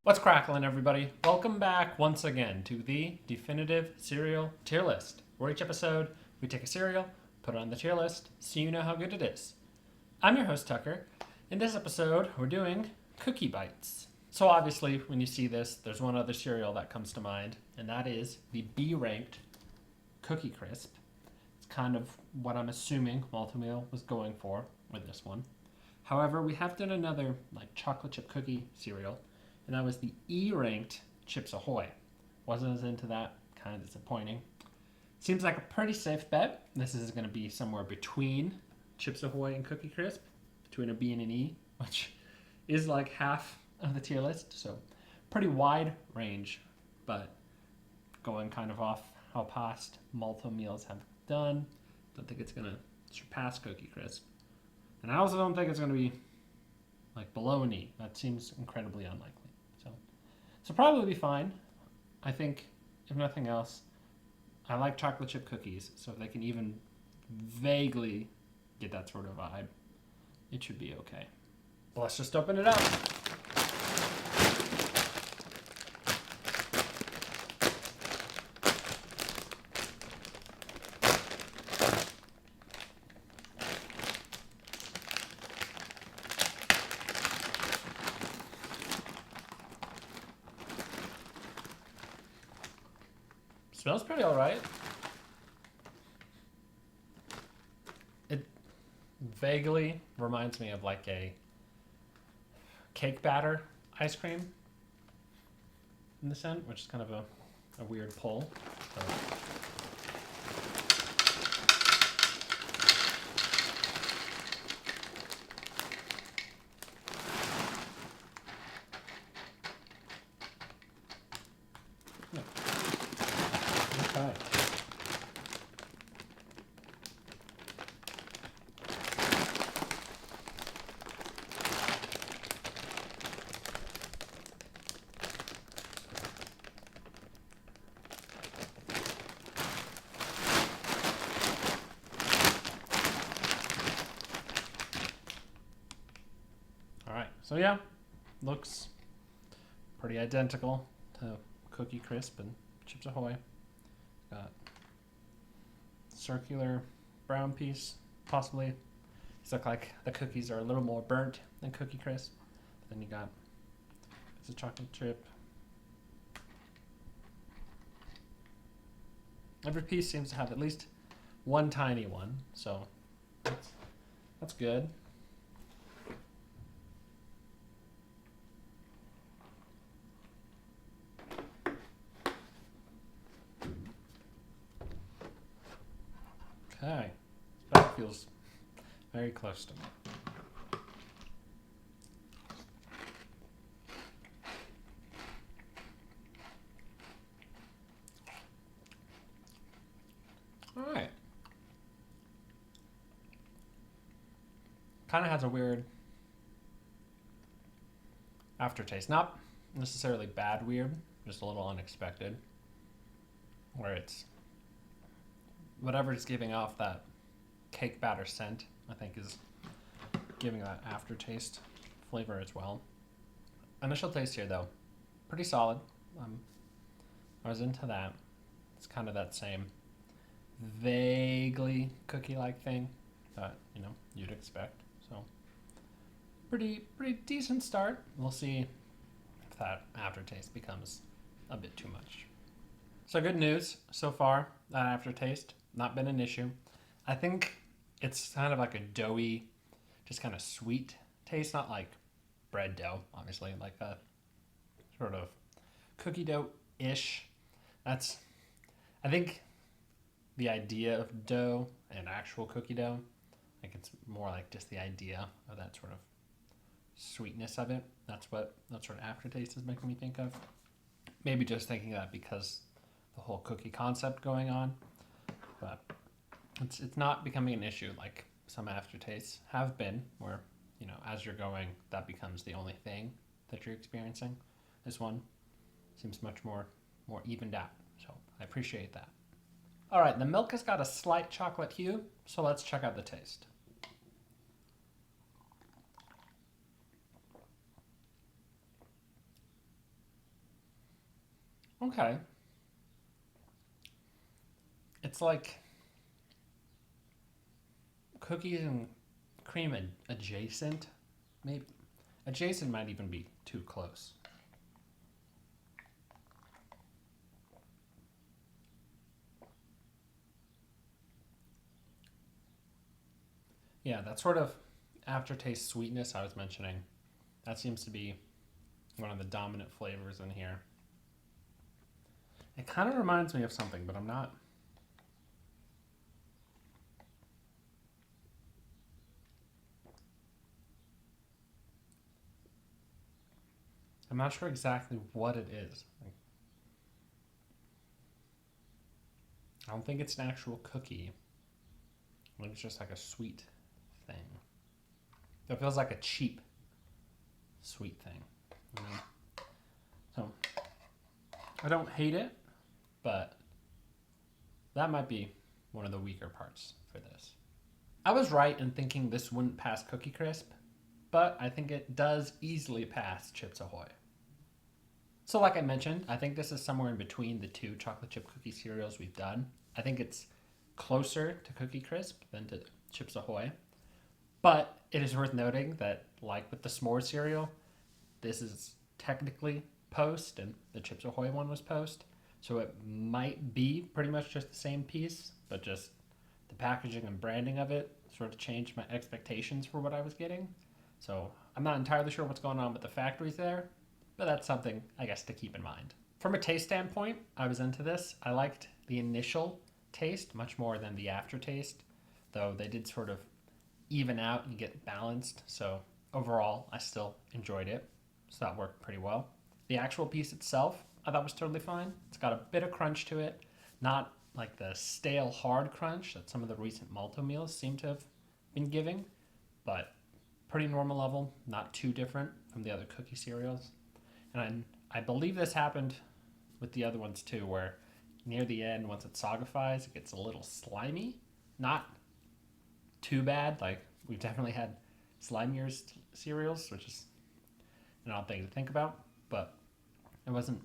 What's crackling, everybody? Welcome back once again to the definitive cereal tier list, where each episode we take a cereal, put it on the tier list, so you know how good it is. I'm your host, Tucker. In this episode, we're doing Cookie Bites. So obviously, when you see this, there's one other cereal that comes to mind, and that is the B-ranked Cookie Crisp. It's kind of what I'm assuming Malt O Meal was going for with this one. However, we have done another chocolate chip cookie cereal, and that was the E-ranked Chips Ahoy. Wasn't as into that, kind of disappointing. Seems like a pretty safe bet. This is going to be somewhere between Chips Ahoy and Cookie Crisp, between a B and an E, which is like half of the tier list. So pretty wide range, but going kind of off how past Malt O Meals have done, don't think it's going to surpass Cookie Crisp. And I also don't think it's going to be below an E. That seems incredibly unlikely. So probably be fine. I think, if nothing else, I like chocolate chip cookies, so if they can even vaguely get that sort of vibe, it should be okay. But let's just open it up. Smells pretty alright. It vaguely reminds me of a cake batter ice cream in the scent, which is kind of a weird pull. So. Okay. All right, so yeah, looks pretty identical to Cookie Crisp and Chips Ahoy. Got circular brown piece, possibly. These look like the cookies are a little more burnt than Cookie Crisp. Then you got it's a chocolate chip. Every piece seems to have at least one tiny one, so that's good. Okay, that feels very close to me. All right. Kind of has a weird aftertaste. Not necessarily bad weird, just a little unexpected. Where it's whatever is giving off that cake batter scent, I think is giving that aftertaste flavor as well. Initial taste here, though, pretty solid. I was into that. It's kind of that same vaguely cookie-like thing that, you'd expect. So pretty decent start. We'll see if that aftertaste becomes a bit too much. So good news so far, that aftertaste, not been an issue. I think it's kind of like a doughy, just kind of sweet taste, not like bread dough, obviously, like a sort of cookie dough-ish. I think the idea of dough and actual cookie dough, it's more like just the idea of that sort of sweetness of it. That's what that sort of aftertaste is making me think of. Maybe just thinking that because the whole cookie concept going on, but it's not becoming an issue like some aftertastes have been, where as you're going, that becomes the only thing that you're experiencing. This one seems much more evened out, so I appreciate that. All right, the milk has got a slight chocolate hue, so let's check out the taste. Okay. It's like cookies and cream adjacent. Maybe adjacent might even be too close. Yeah, that sort of aftertaste sweetness I was mentioning, that seems to be one of the dominant flavors in here. It kind of reminds me of something, but I'm not sure exactly what it is. Like, I don't think it's an actual cookie. I think it's just like a sweet thing. It feels like a cheap sweet thing. You know? So I don't hate it, but that might be one of the weaker parts for this. I was right in thinking this wouldn't pass Cookie Crisp, but I think it does easily pass Chips Ahoy. So like I mentioned, I think this is somewhere in between the two chocolate chip cookie cereals we've done. I think it's closer to Cookie Crisp than to Chips Ahoy. But it is worth noting that, like with the s'more cereal, this is technically post and the Chips Ahoy one was post. So it might be pretty much just the same piece, but just the packaging and branding of it sort of changed my expectations for what I was getting. So I'm not entirely sure what's going on with the factories there, but that's something, I guess, to keep in mind. From a taste standpoint, I was into this. I liked the initial taste much more than the aftertaste, though they did sort of even out and get balanced. So overall, I still enjoyed it. So that worked pretty well. The actual piece itself, I thought was totally fine. It's got a bit of crunch to it, not like the stale hard crunch that some of the recent Malt O Meals seem to have been giving, but pretty normal level, not too different from the other cookie cereals. And I believe this happened with the other ones too, where near the end, once it solidifies, it gets a little slimy. Not too bad. Like, we've definitely had slimier cereals, which is an odd thing to think about, but it wasn't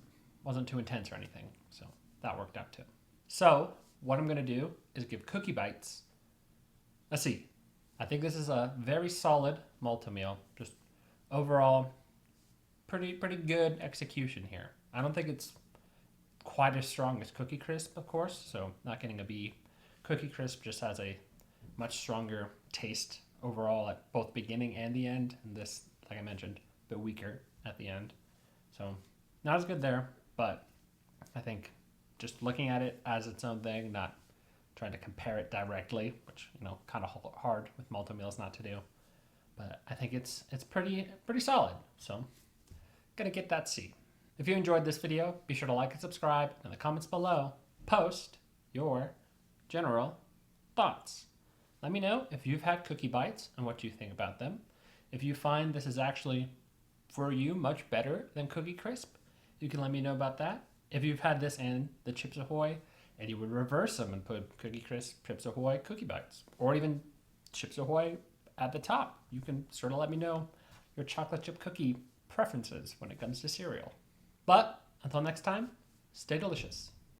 too intense or anything, so that worked out too. So what I'm going to do is give Cookie Bites a C. I think this is a very solid Malt O Meal. Just overall, pretty good execution here. I don't think it's quite as strong as Cookie Crisp, of course, so not getting a B. Cookie Crisp just has a much stronger taste overall at both beginning and the end, and this, like I mentioned, a bit weaker at the end. So not as good there, but I think just looking at it as its own thing, not trying to compare it directly, which, you know, kind of hard with Malt O Meals not to do. But I think it's pretty solid. So gonna get that C. If you enjoyed this video, be sure to like and subscribe. In the comments below, post your general thoughts. Let me know if you've had Cookie Bites and what you think about them. If you find this is actually, for you, much better than Cookie Crisp, you can let me know about that. If you've had this and the Chips Ahoy, and you would reverse them and put Cookie Crisp, Chips Ahoy, Cookie Bites, or even Chips Ahoy at the top, you can sort of let me know your chocolate chip cookie preferences when it comes to cereal. But until next time, stay delicious.